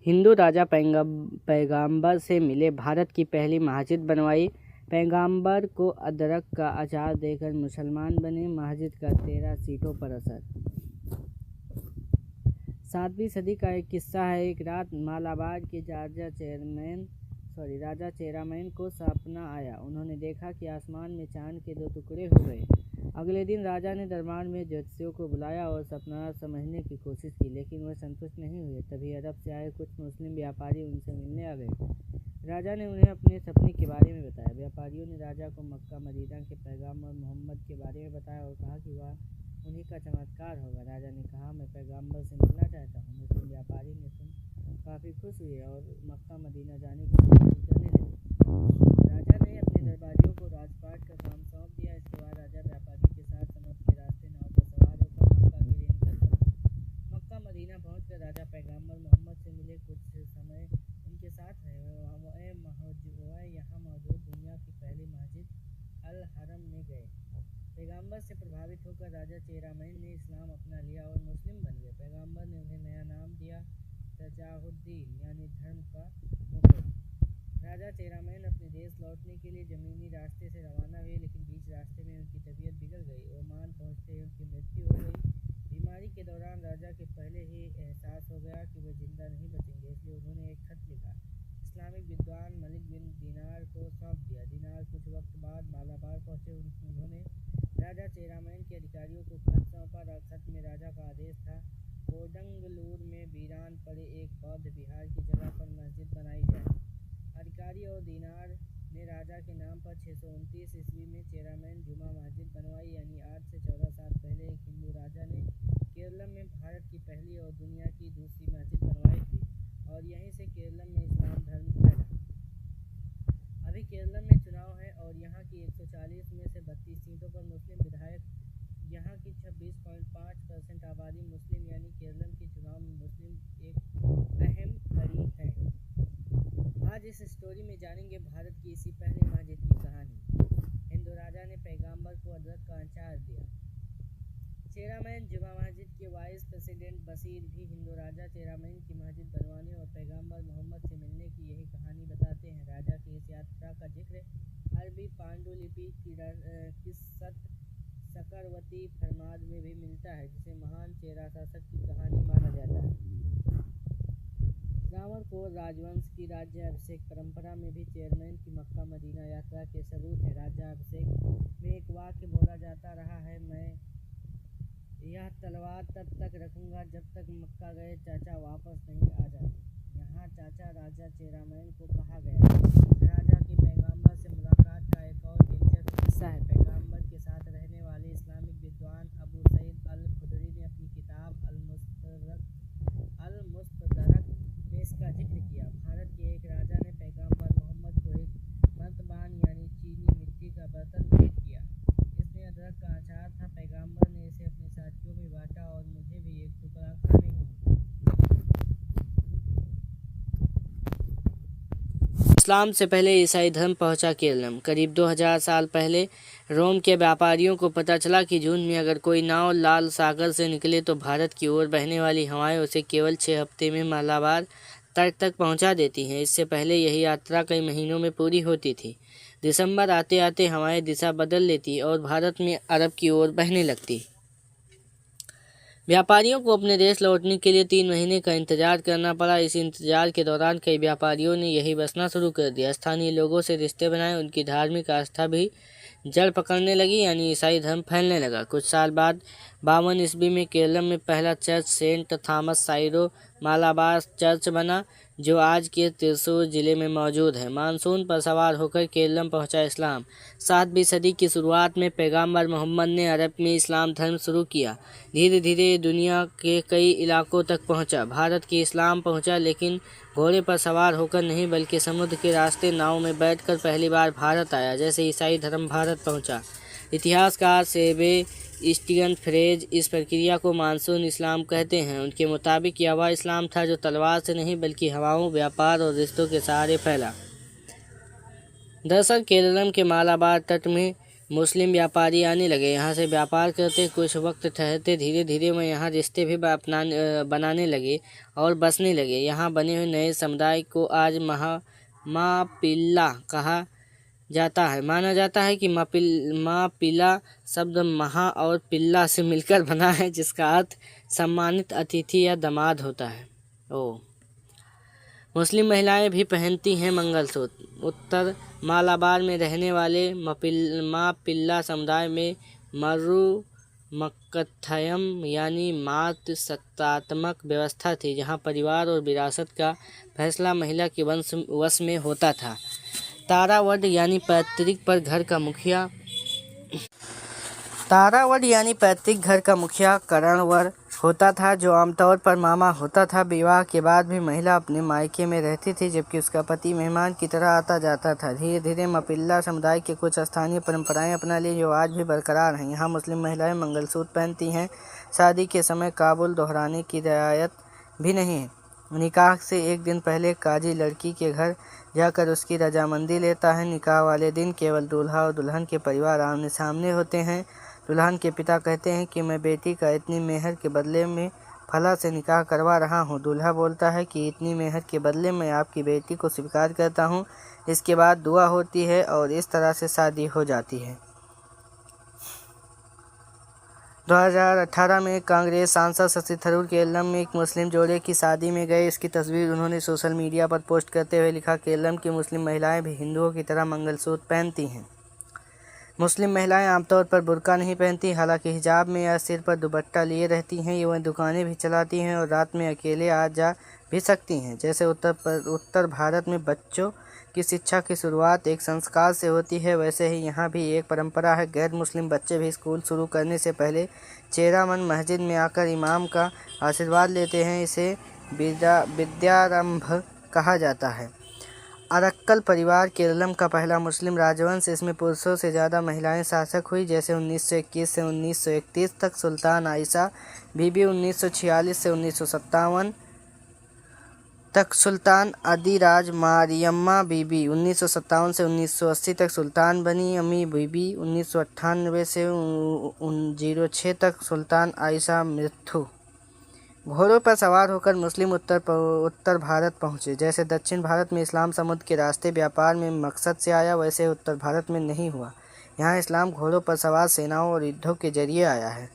हिंदू राजा पैगंबर से मिले, भारत की पहली मस्जिद बनवाई। पैगंबर को अदरक का अचार देकर मुसलमान बने, मस्जिद का 13 सीटों पर असर। 7वीं सदी का एक किस्सा है। एक रात मालाबार के राजा चेरामैन को सपना आया। उन्होंने देखा कि आसमान में चांद के 2 टुकड़े हो गए। अगले दिन राजा ने दरबार में ज्योतिषियों को बुलाया और सपना समझने की कोशिश की, लेकिन वह संतुष्ट नहीं हुए। तभी अरब से आए कुछ मुस्लिम व्यापारी उनसे मिलने आ गए। राजा ने उन्हें अपने सपने के बारे में बताया। व्यापारियों ने राजा को मक्का मदीना के पैगंबर मोहम्मद के बारे में बताया और कहा कि वह उन्हीं का चमत्कार होगा। राजा ने कहा, मैं पैगंबर से मिलना चाहता हूँ। मुस्लिम व्यापारी ने सुन काफ़ी खुश हुए और मक्का मदीना जाने की तैयारी करने लगे। राजा ने अपने दरबारियों को राजपाट का काम सौंप दिया। इसके बाद राजा व्यापारी के साथ समुद्र के रास्ते नाव पर सवार होकर मक्का के लिए निकल पड़ा। मक्का मदीना पहुंचकर राजा पैगंबर मोहम्मद से मिले, कुछ समय उनके साथ रहे। वह यहाँ मौजूद दुनिया की पहली मस्जिद अल हरम में गए। पैगंबर से प्रभावित होकर राजा चेरामैन ने इस्लाम अपना लिया और मुस्लिम बन गए। पैगंबर ने उन्हें नया नाम दिया, तजाहुद्दीन, यानी धर्म का मुकुट। राजा चेरामैन अपने देश लौटने के लिए जमीनी रास्ते से रवाना हुए, लेकिन बीच रास्ते में उनकी तबीयत बिगड़ गई। ओमान पहुंचते ही उनकी मृत्यु हो गई। बीमारी के दौरान राजा के पहले ही एहसास हो गया कि वे जिंदा नहीं बचेंगे, इसलिए उन्होंने एक खत लिखा, इस्लामिक विद्वान मलिक बिन दीनार को सौंप दिया। दीनार कुछ वक्त बाद मालाबार पहुंचे। उन्होंने राजा चेरामैन के अधिकारियों को खत सौंपा। खत में राजा का आदेश था, कोडंगलूर में वीरान पड़े एक बौद्ध विहार की जगह पर मस्जिद बनाई जाए। अधिकारी और दीनार ने राजा के नाम पर 629 ईस्वी में चेरामैन जुमा मस्जिद बनवाई, यानी आज से 14 साल पहले एक हिंदू राजा ने केरलम में भारत की पहली और दुनिया की दूसरी मस्जिद बनवाई थी, और यहीं से केरलम में इस्लाम धर्म फैला। अभी केरलम में चुनाव है और यहाँ की 140 में से 32 सीटों पर मुस्लिम विधायक। यहाँ की 26.5% आबादी मुस्लिम, यानी केरलम के चुनाव में मुस्लिम एक अहम कड़ी है। आज इस स्टोरी में जानेंगे भारत की इसी पहली मस्जिद की कहानी। हिंदू राजा ने पैगंबर को अदरक का अचार दिया। चेरामैन जुमा मस्जिद के वाइस प्रेसिडेंट बशीर भी हिंदू राजा चेरामैन की मस्जिद बनवाने और पैगंबर मोहम्मद से मिलने की यही कहानी बताते हैं। राजा की इस यात्रा का जिक्र अरबी पांडुलिपि किस्सत सकरवती फरमाद में भी मिलता है, जिसे महान चेरा शासक की कहानी माना जाता है। रावणकोर राजवंश की राज्याभिषेक परंपरा में भी चेरामैन की मक्का मदीना यात्रा के सबूत है। राज्याभिषेक में एक वाक्य बोला जाता रहा है, मैं यह तलवार तब तक रखूंगा जब तक मक्का गए चाचा वापस नहीं आ जाते। यहाँ चाचा राजा चेरामैन को कहा गया है। राजा की पैगंबर से मुलाकात का एक और दिलचस्प किस्सा है। पैगंबर के साथ रहने वाले इस्लामिक विद्वान अबू सईद अल खुदरी ने अपनी किताब अल-मुस्तदरक में इसका जिक्र किया। भारत के एक राजा ने पैगंबर मोहम्मद को एक मर्तबान, यानी चीनी मिट्टी का बर्तन भेंट किया। इसमें अदरक का अचार था। पैगंबर ने इसे अपने साथियों में बांटा और मुझे भी एक टुकड़ा खाने को मिला। इस्लाम से पहले ईसाई धर्म पहुंचा केरलम। करीब 2000 साल पहले रोम के व्यापारियों को पता चला कि जून में अगर कोई नाव लाल सागर से निकले तो भारत की ओर बहने वाली हवाएं उसे केवल 6 हफ्ते में मालाबार तट तक पहुंचा देती हैं। इससे पहले यही यात्रा कई महीनों में पूरी होती थी। दिसंबर आते आते हवाएं दिशा बदल लेती और भारत में अरब की ओर बहने लगती। व्यापारियों को अपने देश लौटने के लिए 3 महीने का इंतजार करना पड़ा। इस इंतजार के दौरान कई व्यापारियों ने यही बसना शुरू कर दिया। स्थानीय लोगों से रिश्ते बनाए, उनकी धार्मिक आस्था भी जड़ पकड़ने लगी, यानी ईसाई धर्म फैलने लगा। कुछ साल बाद 52 ईस्वी में केरलम में पहला church Saint Thomas Syro Malabar church बना, जो आज के त्रिशूर जिले में मौजूद है। मानसून पर सवार होकर केरलम पहुंचा इस्लाम। 7वीं सदी की शुरुआत में पैगंबर मोहम्मद ने अरब में इस्लाम धर्म शुरू किया। धीरे धीरे दुनिया के कई इलाकों तक पहुंचा। भारत की इस्लाम पहुंचा, लेकिन घोड़े पर सवार होकर नहीं, बल्कि समुद्र के रास्ते नाव में बैठकर पहली बार भारत आया, जैसे ईसाई धर्म भारत पहुंचा। इतिहासकार सेबे स्टीगन फ्रेज इस प्रक्रिया को मानसून इस्लाम कहते हैं। उनके मुताबिक यह वह इस्लाम था जो तलवार से नहीं, बल्कि हवाओं, व्यापार और रिश्तों के सहारे फैला। दरअसल केरलम के मालाबार तट में मुस्लिम व्यापारी आने लगे। यहाँ से व्यापार करते, कुछ वक्त ठहरते, धीरे धीरे वह यहाँ रिश्ते भी बनाने लगे और बसने लगे। यहाँ बने हुए नए समुदाय को आज मापिल्ला कहा जाता है। माना जाता है कि मापिला शब्द महा और पिल्ला से मिलकर बना है, जिसका अर्थ सम्मानित अतिथि या दामाद होता है। मुस्लिम महिलाएं भी पहनती हैं मंगलसूत्र। उत्तर मालाबार में रहने वाले मापिल्ला समुदाय में मरुमकथयम यानी मातृसत्तात्मक व्यवस्था थी, जहां परिवार और विरासत का फैसला महिला के वश में होता था। तारावड यानी पैतृक घर का मुखिया करणवर होता था, जो आमतौर पर मामा होता था। विवाह के बाद भी महिला अपने मायके में रहती थी, जबकि उसका पति मेहमान की तरह आता जाता था। धीरे धीरे मापिल्ला समुदाय के कुछ स्थानीय परंपराएं अपना ली, जो आज भी बरकरार हैं। यहाँ मुस्लिम महिलाएं मंगलसूत्र पहनती हैं। शादी के समय काबुल दोहराने की रियायत भी नहीं है। निकाह से एक दिन पहले काजी लड़की के घर जाकर उसकी रजामंदी लेता है। निकाह वाले दिन केवल दूल्हा और दुल्हन के परिवार आमने सामने होते हैं। दुल्हन के पिता कहते हैं कि मैं बेटी का इतनी मेहर के बदले में फला से निकाह करवा रहा हूँ। दूल्हा बोलता है कि इतनी मेहर के बदले में आपकी बेटी को स्वीकार करता हूँ। इसके बाद दुआ होती है और इस तरह से शादी हो जाती है। 2018 में कांग्रेस सांसद शशि थरूर केरलम में एक मुस्लिम जोड़े की शादी में गए। इसकी तस्वीर उन्होंने सोशल मीडिया पर पोस्ट करते हुए लिखा, केरलम की मुस्लिम महिलाएं भी हिंदुओं की तरह मंगलसूत्र पहनती हैं। मुस्लिम महिलाएं आमतौर पर बुर्का नहीं पहनती, हालांकि हिजाब में या सिर पर दुपट्टा लिए रहती हैं। ये वह दुकानें भी चलाती हैं और रात में अकेले आ जा भी सकती हैं। जैसे उत्तर भारत में बच्चों की शिक्षा की शुरुआत एक संस्कार से होती है, वैसे ही यहाँ भी एक परंपरा है। गैर मुस्लिम बच्चे भी स्कूल शुरू करने से पहले चेरामन मस्जिद में आकर इमाम का आशीर्वाद लेते हैं। इसे विद्यारंभ कहा जाता है। अरक्कल परिवार केरलम का पहला मुस्लिम राजवंश। इसमें पुरुषों से ज़्यादा महिलाएं शासक हुई। जैसे 1921 से 1931 तक सुल्तान आयशा बीबी, 1946 से 1957 तक सुल्तान अधिराज मारियम्मा बीबी, 1957 से 1980 तक सुल्तान बनी अमी बीबी, 1998 से 06 तक सुल्तान आयशा मृत्यु। घोड़ों पर सवार होकर मुस्लिम उत्तर भारत पहुँचे। जैसे दक्षिण भारत में इस्लाम समुद्र के रास्ते व्यापार में मकसद से आया, वैसे उत्तर भारत में नहीं हुआ। यहाँ इस्लाम घोड़ों पर सवार सेनाओं और युद्धों के जरिए आया है।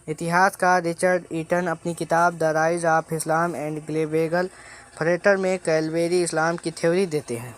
इतिहासकार रिचर्ड ईटन अपनी किताब the rise of Islam and global freighter में कैलवेरी इस्लाम की थ्योरी देते हैं।